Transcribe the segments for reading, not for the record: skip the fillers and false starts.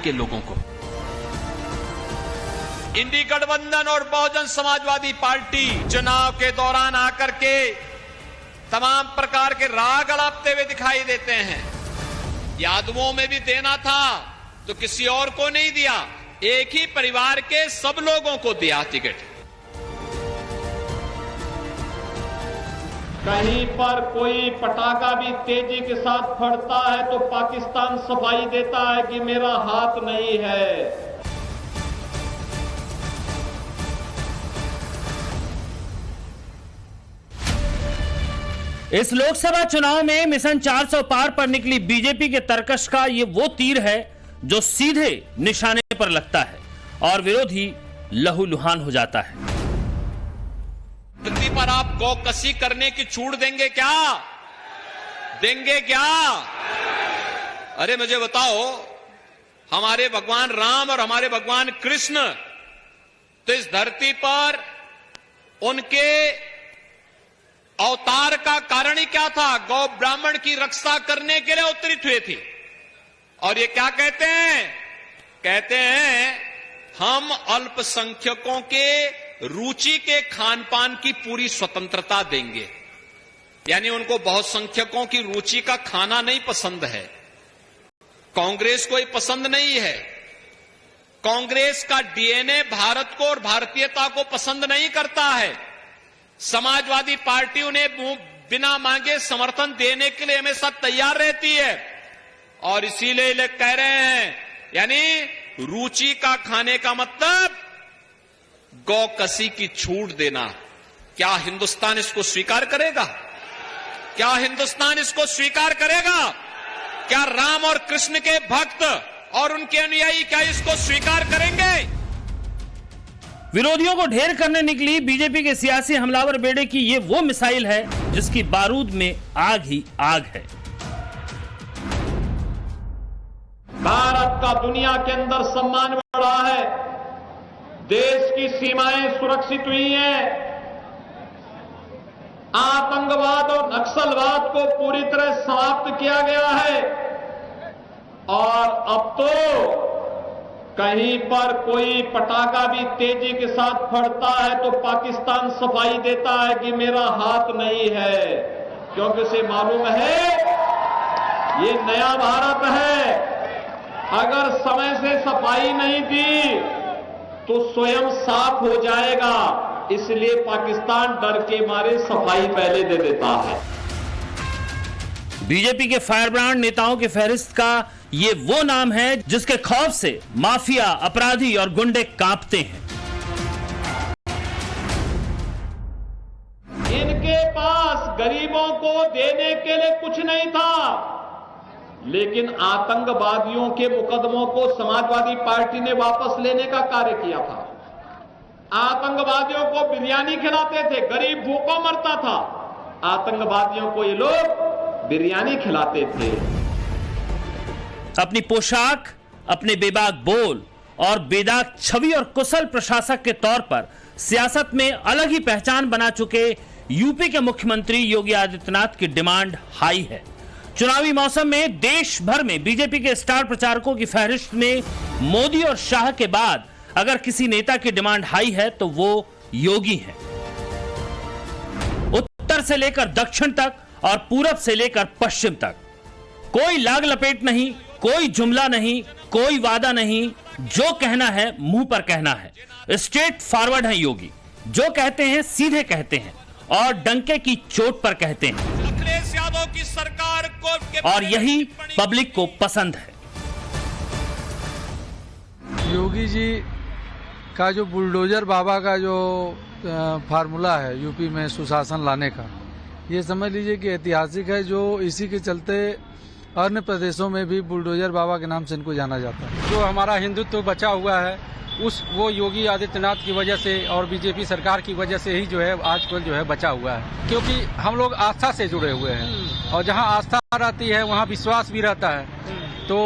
के लोगों को। इंडी गठबंधन और बहुजन समाजवादी पार्टी चुनाव के दौरान आकर के तमाम प्रकार के राग अलापते हुए दिखाई देते हैं। यादवों में भी देना था तो किसी और को नहीं दिया, एक ही परिवार के सब लोगों को दिया टिकट। कहीं पर कोई पटाखा भी तेजी के साथ फटता है तो पाकिस्तान सफाई देता है कि मेरा हाथ नहीं है। इस लोकसभा चुनाव में मिशन 400 पार पर निकली बीजेपी के तरकश का ये वो तीर है जो सीधे निशाने पर लगता है और विरोधी लहूलुहान हो जाता है। धरती पर आप गौकसी करने की छूट देंगे क्या? देंगे क्या? अरे मुझे बताओ, हमारे भगवान राम और हमारे भगवान कृष्ण तो इस धरती पर उनके अवतार का कारण ही क्या था? गौ ब्राह्मण की रक्षा करने के लिए अवतरित हुए थे। और ये क्या कहते हैं? कहते हैं हम अल्पसंख्यकों के रुचि के खान पान की पूरी स्वतंत्रता देंगे। यानी उनको बहुसंख्यकों की रुचि का खाना नहीं पसंद है, कांग्रेस को ये पसंद नहीं है। कांग्रेस का डीएनए भारत को और भारतीयता को पसंद नहीं करता है। समाजवादी पार्टी उन्हें बिना मांगे समर्थन देने के लिए हमेशा तैयार रहती है और इसीलिए लोग कह रहे हैं, यानी रुचि का खाने का मतलब गौकसी की छूट देना। क्या हिंदुस्तान इसको स्वीकार करेगा? क्या हिंदुस्तान इसको स्वीकार करेगा? क्या राम और कृष्ण के भक्त और उनके अनुयायी क्या इसको स्वीकार करेंगे? विरोधियों को ढेर करने निकली बीजेपी के सियासी हमलावर बेड़े की ये वो मिसाइल है जिसकी बारूद में आग ही आग है। भारत का दुनिया के अंदर सम्मान बढ़ा है, देश की सीमाएं सुरक्षित हुई हैं, आतंकवाद और नक्सलवाद को पूरी तरह समाप्त किया गया है और अब तो कहीं पर कोई पटाखा भी तेजी के साथ फटता है तो पाकिस्तान सफाई देता है कि मेरा हाथ नहीं है, क्योंकि उसे मालूम है ये नया भारत है। अगर समय से सफाई नहीं दी तो स्वयं साफ हो जाएगा, इसलिए पाकिस्तान डर के मारे सफाई पहले दे देता है। बीजेपी के फायरब्रांड नेताओं की फहरिस्त का ये वो नाम है जिसके खौफ से माफिया, अपराधी और गुंडे कांपते हैं। इनके पास गरीबों को देने के लिए कुछ नहीं था, लेकिन आतंकवादियों के मुकदमों को समाजवादी पार्टी ने वापस लेने का कार्य किया था। आतंकवादियों को बिरयानी खिलाते थे, गरीब भूखों मरता था, आतंकवादियों को ये लोग बिरयानी खिलाते थे। अपनी पोशाक, अपने बेबाक बोल और बेदाग छवि और कुशल प्रशासक के तौर पर सियासत में अलग ही पहचान बना चुके यूपी के मुख्यमंत्री योगी आदित्यनाथ की डिमांड हाई है। चुनावी मौसम में देश भर में बीजेपी के स्टार प्रचारकों की फहरिस्त में मोदी और शाह के बाद अगर किसी नेता की डिमांड हाई है तो वो योगी है। उत्तर से लेकर दक्षिण तक और पूरब से लेकर पश्चिम तक कोई लाग लपेट नहीं, कोई जुमला नहीं, कोई वादा नहीं, जो कहना है मुंह पर कहना है। स्ट्रेट फॉरवर्ड है योगी, जो कहते हैं सीधे कहते हैं और डंके की चोट पर कहते हैं। अखिलेश यादव की सरकार को और यही पब्लिक को पसंद है। योगी जी का जो बुलडोजर बाबा का जो फार्मूला है यूपी में सुशासन लाने का, ये समझ लीजिए कि ऐतिहासिक है, जो इसी के चलते अन्य प्रदेशों में भी बुलडोजर बाबा के नाम से इनको जाना जाता है। जो हमारा हिंदुत्व बचा हुआ है वो योगी आदित्यनाथ की वजह से और बीजेपी सरकार की वजह से ही जो है आजकल जो है बचा हुआ है, क्योंकि हम लोग आस्था से जुड़े हुए हैं और जहां आस्था रहती है वहां विश्वास भी रहता है, तो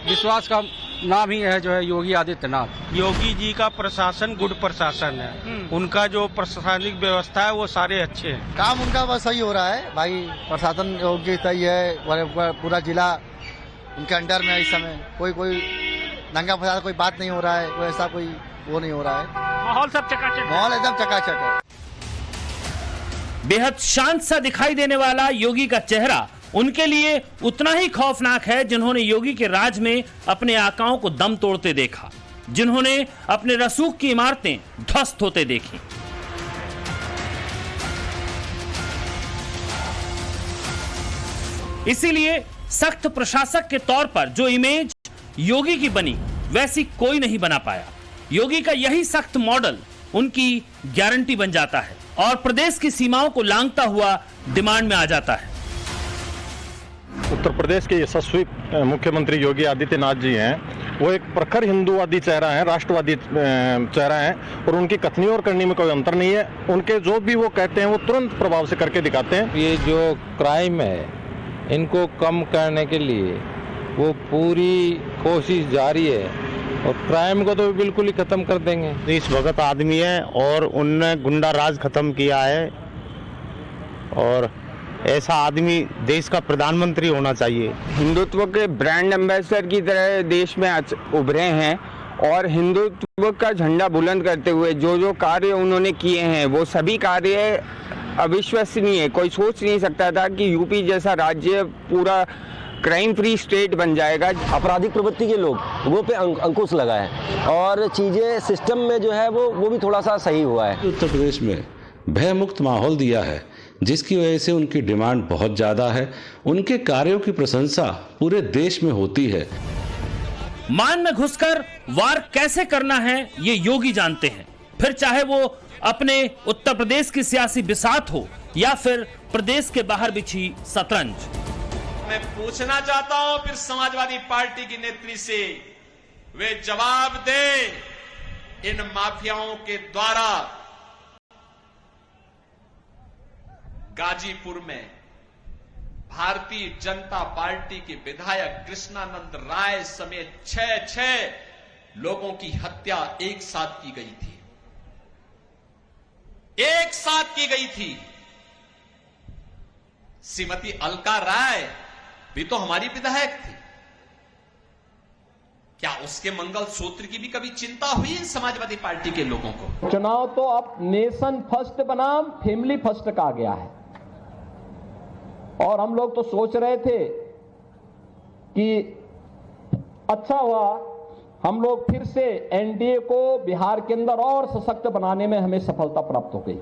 विश्वास का नाम ही है जो है योगी आदित्यनाथ। योगी जी का प्रशासन गुड प्रशासन है, उनका जो प्रशासनिक व्यवस्था है वो सारे अच्छे हैं। काम उनका बस सही हो रहा है भाई, प्रशासन योग्य सही है, पूरा जिला उनके अंडर में है इस समय, कोई दंगा फसाद कोई बात नहीं हो रहा है, कोई ऐसा कोई वो नहीं हो रहा है। माहौल सब चकाचक, माहौल एकदम चकाचक है। बेहद शांत सा दिखाई देने वाला योगी का चेहरा उनके लिए उतना ही खौफनाक है जिन्होंने योगी के राज में अपने आकाओं को दम तोड़ते देखा, जिन्होंने अपने रसूख की इमारतें ध्वस्त होते देखी। इसीलिए सख्त प्रशासक के तौर पर जो इमेज योगी की बनी वैसी कोई नहीं बना पाया। योगी का यही सख्त मॉडल उनकी गारंटी बन जाता है और प्रदेश की सीमाओं को लांघता हुआ डिमांड में आ जाता है। उत्तर प्रदेश के यशस्वी मुख्यमंत्री योगी आदित्यनाथ जी हैं, वो एक प्रखर हिंदूवादी चेहरा है, राष्ट्रवादी चेहरा है और उनकी कथनी और करनी में कोई अंतर नहीं है। उनके जो भी वो कहते हैं वो तुरंत प्रभाव से करके दिखाते हैं। ये जो क्राइम है इनको कम करने के लिए वो पूरी कोशिश जारी है और क्राइम को तो बिल्कुल ही खत्म कर देंगे। देश भगत आदमी है और उनने गुंडा राज खत्म किया है और ऐसा आदमी देश का प्रधानमंत्री होना चाहिए। हिंदुत्व के ब्रांड एम्बेसडर की तरह देश में उभरे हैं और हिंदुत्व का झंडा बुलंद करते हुए जो जो कार्य उन्होंने किए हैं वो सभी कार्य अविश्वसनीय है। कोई सोच नहीं सकता था कि यूपी जैसा राज्य पूरा क्राइम फ्री स्टेट बन जाएगा। आपराधिक प्रवृत्ति के लोग वो पे अंकुश लगा है और चीजें सिस्टम में जो है वो भी थोड़ा सा सही हुआ है। उत्तर प्रदेश में भय मुक्त माहौल दिया है जिसकी वजह से उनकी डिमांड बहुत ज्यादा है। उनके कार्यों की प्रशंसा पूरे देश में होती है। मान में घुसकर वार कैसे करना है ये योगी जानते हैं, फिर चाहे वो अपने उत्तर प्रदेश की सियासी बिसात हो या फिर प्रदेश के बाहर बिछी शतरंज। मैं पूछना चाहता हूं फिर समाजवादी पार्टी की नेत्री से, वे जवाब दे इन माफियाओं के द्वारा गाजीपुर में भारतीय जनता पार्टी के विधायक कृष्णानंद राय समेत 6 लोगों की हत्या एक साथ की गई थी। एक साथ की गई थी। श्रीमती अलका राय भी तो हमारी विधायक थी। क्या उसके मंगल सूत्र की भी कभी चिंता हुई समाजवादी पार्टी के लोगों को? चुनाव तो अब नेशन फर्स्ट बनाम फैमिली फर्स्ट का गया है और हम लोग तो सोच रहे थे कि अच्छा हुआ हम लोग फिर से एनडीए को बिहार के अंदर और सशक्त बनाने में हमें सफलता प्राप्त हो गई।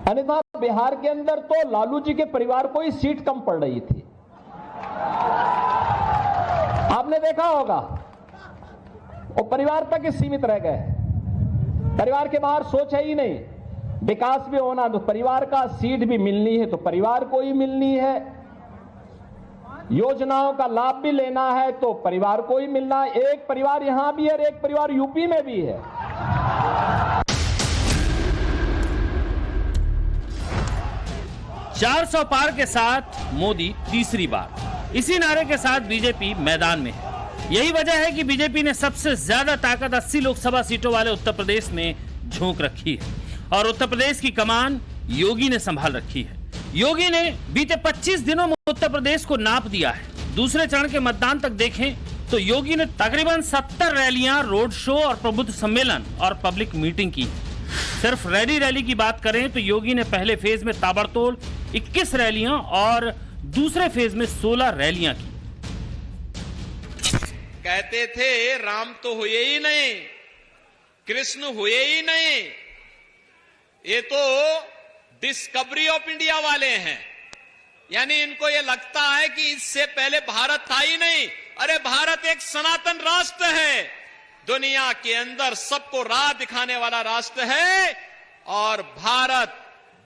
अन्यथा बिहार के अंदर तो लालू जी के परिवार को ही सीट कम पड़ रही थी। आपने देखा होगा वो परिवार तक ही सीमित रह गए। परिवार के बाहर सोच है ही नहीं। विकास भी होना तो परिवार का, सीट भी मिलनी है तो परिवार को ही मिलनी है, योजनाओं का लाभ भी लेना है तो परिवार को ही मिलना है। एक परिवार यहां भी है और एक परिवार यूपी में भी है। 400 पार के साथ मोदी तीसरी बार, इसी नारे के साथ बीजेपी मैदान में है। यही वजह है कि बीजेपी ने सबसे ज्यादा ताकत 80 लोकसभा सीटों वाले उत्तर प्रदेश में झोंक रखी है और उत्तर प्रदेश की कमान योगी ने संभाल रखी है। योगी ने बीते 25 दिनों में उत्तर प्रदेश को नाप दिया है। दूसरे चरण के मतदान तक देखें तो योगी ने तकरीबन 70 रैलियां, रोड शो और प्रबुद्ध सम्मेलन और पब्लिक मीटिंग की। सिर्फ रैली की बात करें तो योगी ने पहले फेज में ताबड़तोड़ 21 रैलियां और दूसरे फेज में 16 रैलियां की। कहते थे राम तो हुए ही नहीं, कृष्ण हुए ही नहीं, ये तो डिस्कवरी ऑफ इंडिया वाले हैं। यानी इनको ये लगता है कि इससे पहले भारत था ही नहीं। अरे भारत एक सनातन राष्ट्र है, दुनिया के अंदर सबको राह दिखाने वाला राष्ट्र है और भारत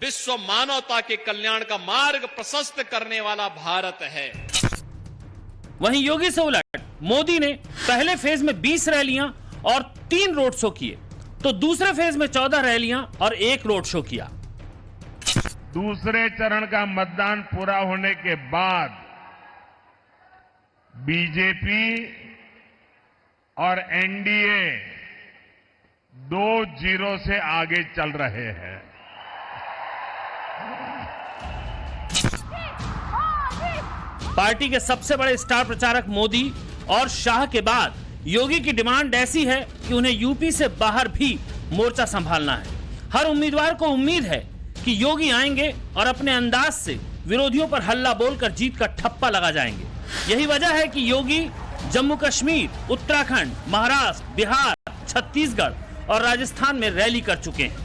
विश्व मानवता के कल्याण का मार्ग प्रशस्त करने वाला भारत है। वहीं योगी से उलट मोदी ने पहले फेज में 20 रैलियां और 3 रोड शो किए तो दूसरे फेज में 14 रैलियां और 1 रोड शो किया। दूसरे चरण का मतदान पूरा होने के बाद बीजेपी और एनडीए 2-0 से आगे चल रहे हैं। पार्टी के सबसे बड़े स्टार प्रचारक मोदी और शाह के बाद योगी की डिमांड ऐसी है कि उन्हें यूपी से बाहर भी मोर्चा संभालना है। हर उम्मीदवार को उम्मीद है कि योगी आएंगे और अपने अंदाज से विरोधियों पर हल्ला बोलकर जीत का ठप्पा लगा जाएंगे। यही वजह है कि योगी जम्मू कश्मीर, उत्तराखंड, महाराष्ट्र, बिहार, छत्तीसगढ़ और राजस्थान में रैली कर चुके हैं।